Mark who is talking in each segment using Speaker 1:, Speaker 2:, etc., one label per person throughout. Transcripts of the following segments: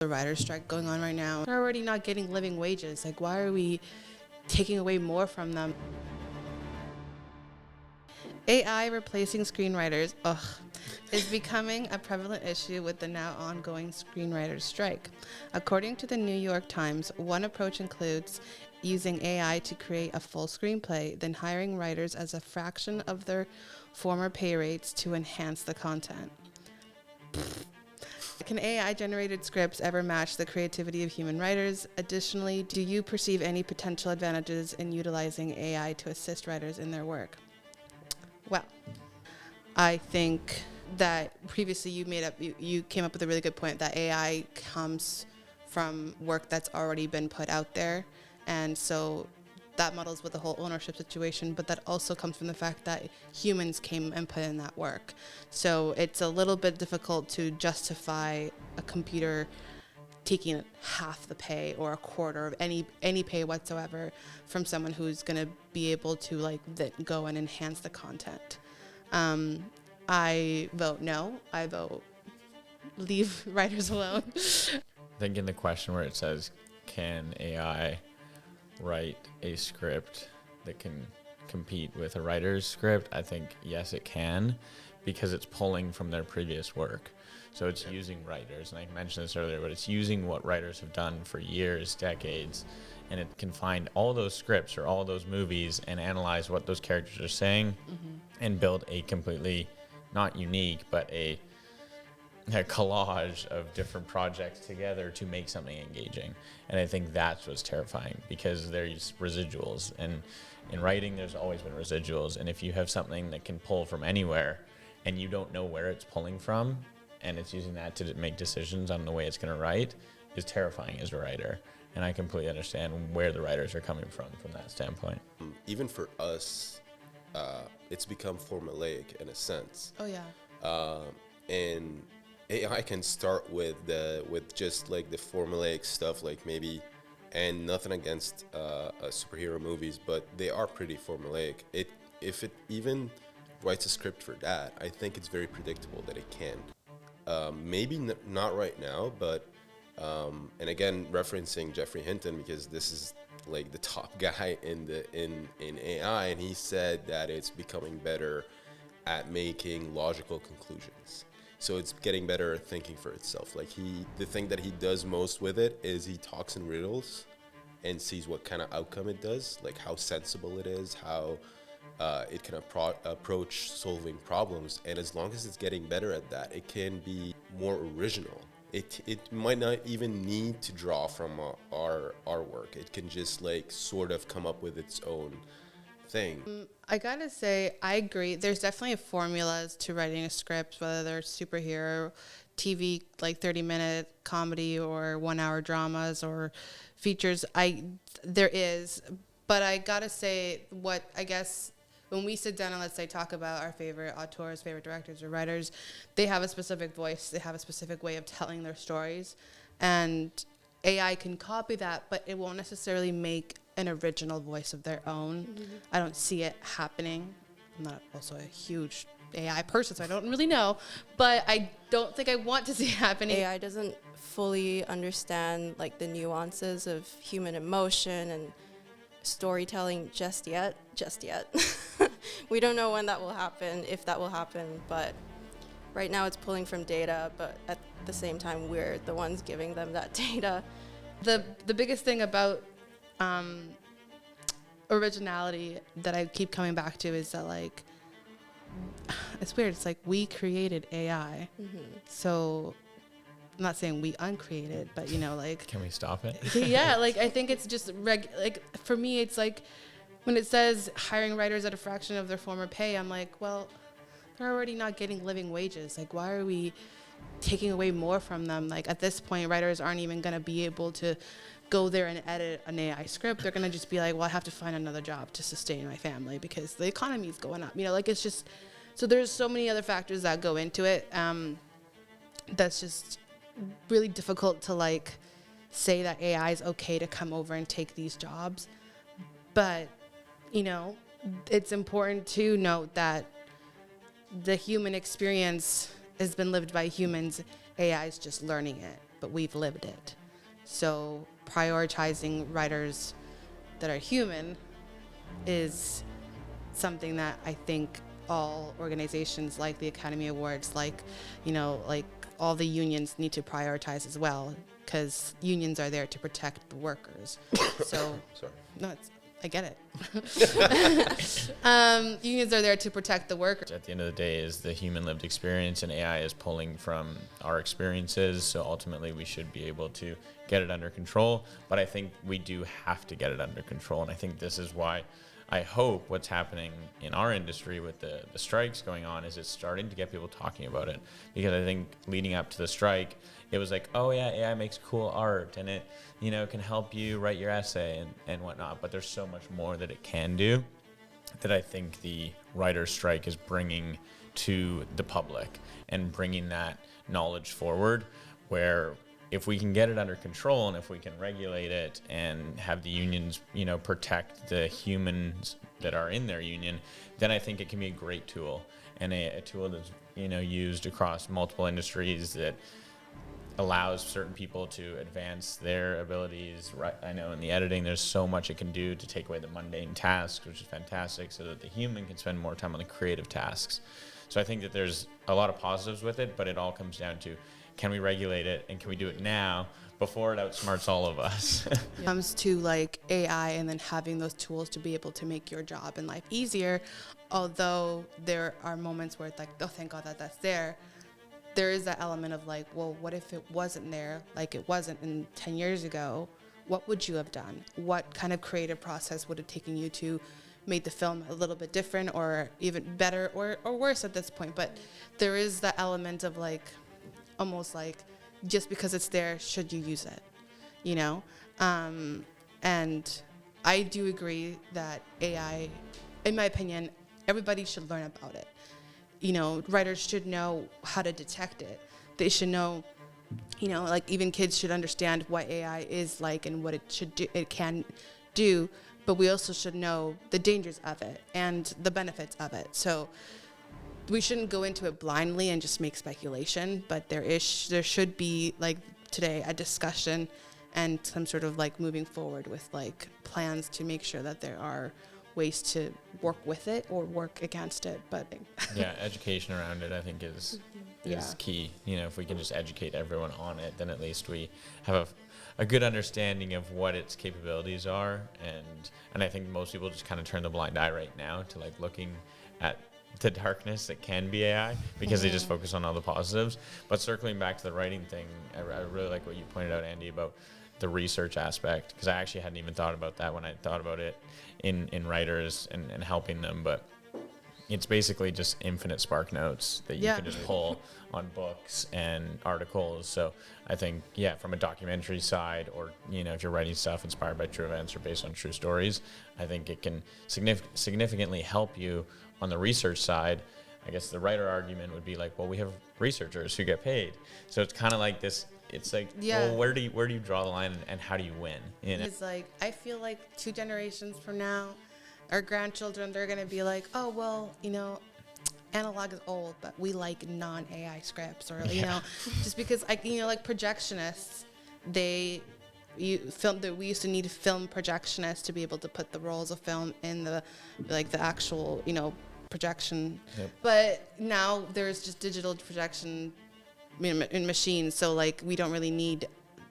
Speaker 1: The writer's strike going on right now. They're already not getting living wages. Like, why are we taking away more from them? AI replacing screenwriters, is becoming a prevalent issue with the now ongoing screenwriters strike. According to the New York Times, one approach includes using AI to create a full screenplay, then hiring writers as a fraction of their former pay rates to enhance the content. Can AI-generated scripts ever match the creativity of human writers? Additionally, do you perceive any potential advantages in utilizing AI to assist writers in their work? Well, I think that previously you came up with a really good point that AI comes from work that's already been put out there, and so that muddles with the whole ownership situation, but that also comes from the fact that humans came and put in that work. So it's a little bit difficult to justify a computer taking half the pay or a quarter of any pay whatsoever from someone who's going to be able to then go and enhance the content. I vote no. I vote leave writers alone.
Speaker 2: I think in the question where it says, can AI write a script that can compete with a writer's script, I think yes it can, because it's pulling from their previous work. So it's using writers, and I mentioned this earlier, but it's using what writers have done for years, decades, and it can find all those scripts or all those movies and analyze what those characters are saying and build a completely, not unique, but a collage of different projects together to make something engaging. And I think that's what's terrifying, because there's residuals, and in writing there's always been residuals, and if you have something that can pull from anywhere and you don't know where it's pulling from and it's using that to make decisions on the way it's going to write, is terrifying as a writer. And I completely understand where the writers are coming from that standpoint.
Speaker 3: Even for us, it's become formulaic in a sense.
Speaker 1: Oh yeah.
Speaker 3: And AI can start with just the formulaic stuff, maybe, and nothing against superhero movies, but they are pretty formulaic. If it even writes a script for that, I think it's very predictable that it can. Maybe not right now, but and again referencing Jeffrey Hinton, because this is the top guy in AI, and he said that it's becoming better at making logical conclusions. So it's getting better at thinking for itself. The thing that he does most with it is he talks in riddles and sees what kind of outcome it does, how sensible it is, how it can approach solving problems. And as long as it's getting better at that, it can be more original. It might not even need to draw from our work. It can just sort of come up with its own thing.
Speaker 1: I gotta say, I agree. There's definitely formulas to writing a script, whether they're superhero, TV, 30-minute comedy, or 1-hour dramas or features. There is, but I gotta say, when we sit down and let's say talk about our favorite auteurs, favorite directors or writers, they have a specific voice, they have a specific way of telling their stories, and AI can copy that, but it won't necessarily make an original voice of their own. Mm-hmm. I don't see it happening. I'm not also a huge AI person, so I don't really know, but I don't think I want to see it happening.
Speaker 4: AI doesn't fully understand the nuances of human emotion and storytelling just yet. We don't know when that will happen, if that will happen, but right now it's pulling from data, but at the same time we're the ones giving them that data.
Speaker 1: The biggest thing about originality that I keep coming back to is that it's weird. It's we created AI, so I'm not saying we uncreated, but
Speaker 2: can we stop it?
Speaker 1: Yeah, I think it's just for me, it's when it says hiring writers at a fraction of their former pay, I'm well, they're already not getting living wages. Why are we taking away more from them? At this point, writers aren't even going to be able to go there and edit an AI script. They're going to just be well, I have to find another job to sustain my family because the economy is going up. It's just, so there's so many other factors that go into it. That's just really difficult to say that AI is okay to come over and take these jobs. But, it's important to note that the human experience has been lived by humans. AI is just learning it. but we've lived it. So prioritizing writers that are human is something that I think all organizations like the Academy Awards, like, you know, like all the unions need to prioritize as well, because unions are there to protect the workers. So,
Speaker 3: Sorry.
Speaker 1: no, I get it. Unions are there to protect the workers.
Speaker 2: At the end of the day is the human lived experience, and AI is pulling from our experiences. So ultimately we should be able to get it under control. But I think we do have to get it under control. And I think this is why I hope what's happening in our industry with the strikes going on is it's starting to get people talking about it. Because I think leading up to the strike, it was like, oh yeah, AI makes cool art and it, you know, can help you write your essay and whatnot. But there's so much more that it can do that I think the writer's strike is bringing to the public and bringing that knowledge forward, where if we can get it under control and if we can regulate it and have the unions, you know, protect the humans that are in their union, then I think it can be a great tool, and a tool that's, you know, used across multiple industries that allows certain people to advance their abilities. Right, I know in the editing there's so much it can do to take away the mundane tasks, which is fantastic, so that the human can spend more time on the creative tasks. So I think that there's a lot of positives with it, but it all comes down to, can we regulate it, and can we do it now before it outsmarts all of us?
Speaker 1: It comes to like AI and then having those tools to be able to make your job and life easier, although there are moments where it's like, oh, thank God that that's there. There is that element of like, well, what if it wasn't there, like it wasn't in 10 years ago? What would you have done? What kind of creative process would have taken you to make the film a little bit different or even better or worse at this point? But there is that element of like, almost like, just because it's there, should you use it, you know? And I do agree that AI, in my opinion, everybody should learn about it. You know, writers should know how to detect it. They should know, you know, like even kids should understand what AI is like and what it should do, it can do, but we also should know the dangers of it and the benefits of it. So we shouldn't go into it blindly and just make speculation, but there should be, like today, a discussion and some sort of like moving forward with like plans to make sure that there are ways to work with it or work against it. But
Speaker 2: yeah, education around it I think is key. You know, if we can just educate everyone on it, then at least we have a good understanding of what its capabilities are. And I think most people just kind of turn the blind eye right now to like looking at the darkness that can be AI because they just focus on all the positives. But circling back to the writing thing, I really like what you pointed out, Andy, about the research aspect, because I actually hadn't even thought about that when I thought about it in writers and helping them. But it's basically just infinite spark notes that you can just pull on books and articles. So I think, from a documentary side, or, you know, if you're writing stuff inspired by true events or based on true stories, I think it can significantly help you on the research side. I guess the writer argument would be like, well, we have researchers who get paid. So it's kind of like this, it's like, well, where do you draw the line and how do you win? You know?
Speaker 1: It's like, I feel like 2 generations from now, our grandchildren, they're going to be like, oh, well, you know, analog is old, but we like non-AI scripts, or, you know, just because, like projectionists, we used to need film projectionists to be able to put the rolls of film in the actual, you know, projection. But now there's just digital projection in machines, so like we don't really need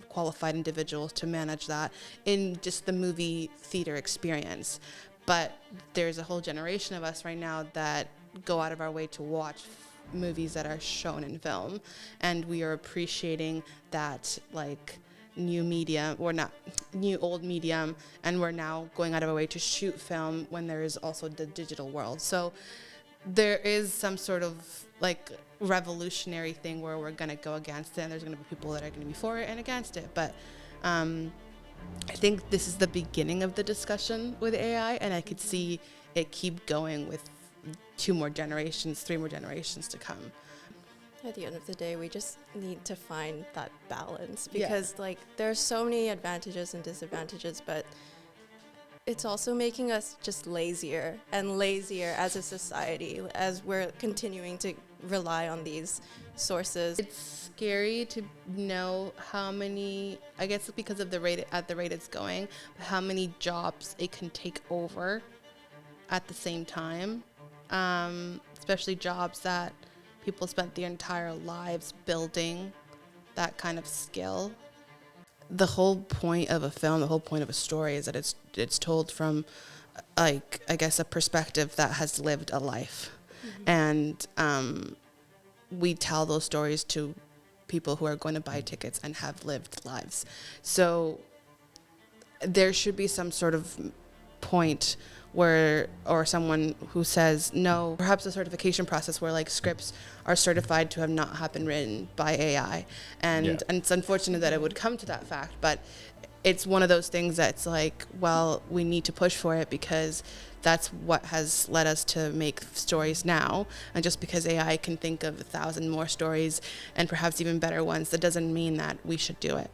Speaker 1: qualified individuals to manage that in just the movie theater experience. But there's a whole generation of us right now that go out of our way to watch movies that are shown in film, and we are appreciating that like new medium, or not new old medium, and we're now going out of our way to shoot film when there is also the digital world. So there is some sort of like revolutionary thing where we're going to go against it, and there's going to be people that are going to be for it and against it. But I think this is the beginning of the discussion with AI, and I could see it keep going with 2 more generations, 3 more generations to come.
Speaker 4: At the end of the day, we just need to find that balance, because like there are so many advantages and disadvantages, but it's also making us just lazier and lazier as a society as we're continuing to rely on these sources.
Speaker 1: It's scary to know how many, I guess because of the rate it's going, how many jobs it can take over at the same time, especially jobs that people spent their entire lives building that kind of skill. The whole point of a film, the whole point of a story is that it's told from, like, I guess, a perspective that has lived a life. And we tell those stories to people who are going to buy tickets and have lived lives. So there should be some sort of point where, or someone who says no, perhaps a certification process where like scripts are certified to have not been written by AI. And it's unfortunate that it would come to that fact, but it's one of those things that's like, well, we need to push for it because that's what has led us to make stories now. And just because AI can think of 1,000 more stories and perhaps even better ones, that doesn't mean that we should do it.